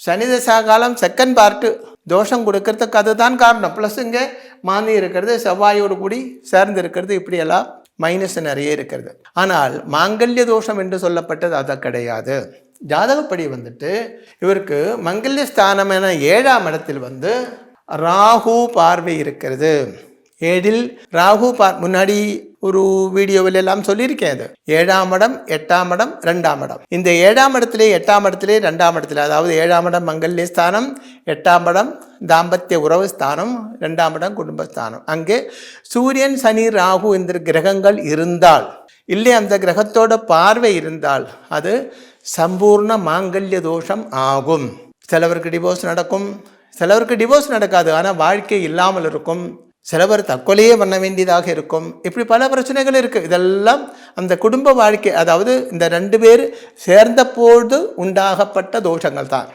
சனி தசா காலம் second part தோஷம் கொடுக்கறதுக்கு அதுதான் காரணம். ப்ளஸ் இங்கே மாந்தி இருக்கிறது, செவ்வாயோடு கூடி சேர்ந்து இருக்கிறது, இப்படியெல்லாம் மைனஸ் நிறைய இருக்கிறது. ஆனால் மாங்கல்ய தோஷம் என்று சொல்லப்பட்டது அதை கிடையாது. ஜாதகப்படி வந்துட்டு இவருக்கு மங்கல்ய ஸ்தானமான 7ஆம் இடத்தில் ராகு பார்வை இருக்கிறது. 7இல் ராகு முன்னாடி ஒரு வீடியோவில் எல்லாம் சொல்லியிருக்கேன். அது 7ஆம் இடம், 8ஆம் இடம், 2ஆம் இடம். இந்த 7ஆம் இடத்திலே 8ஆம் இடத்திலே 2ஆம் இடத்துல, அதாவது 7ஆம் இடம் மங்கல்ய ஸ்தானம், 8ஆம் இடம் தாம்பத்திய உறவு ஸ்தானம், 2ஆம் இடம் குடும்பஸ்தானம். அங்கே சூரியன், சனி, ராகு என்ற கிரகங்கள் இருந்தால், இல்லை அந்த கிரகத்தோட பார்வை இருந்தால் அது சம்பூர்ண மாங்கல்ய தோஷம் ஆகும். சிலவருக்கு டிவோர்ஸ் நடக்கும், சிலவருக்கு டிவோர்ஸ் நடக்காது, ஆனால் வாழ்க்கை இல்லாமல் இருக்கும். சிலவர் தற்கொலையே பண்ண வேண்டியதாக இருக்கும். இப்படி பல பிரச்சனைகள் இருக்குது. இதெல்லாம் அந்த குடும்ப வாழ்க்கை, அதாவது இந்த 2 பேர் சேர்ந்த போது உண்டாகப்பட்ட தோஷங்கள் தான்.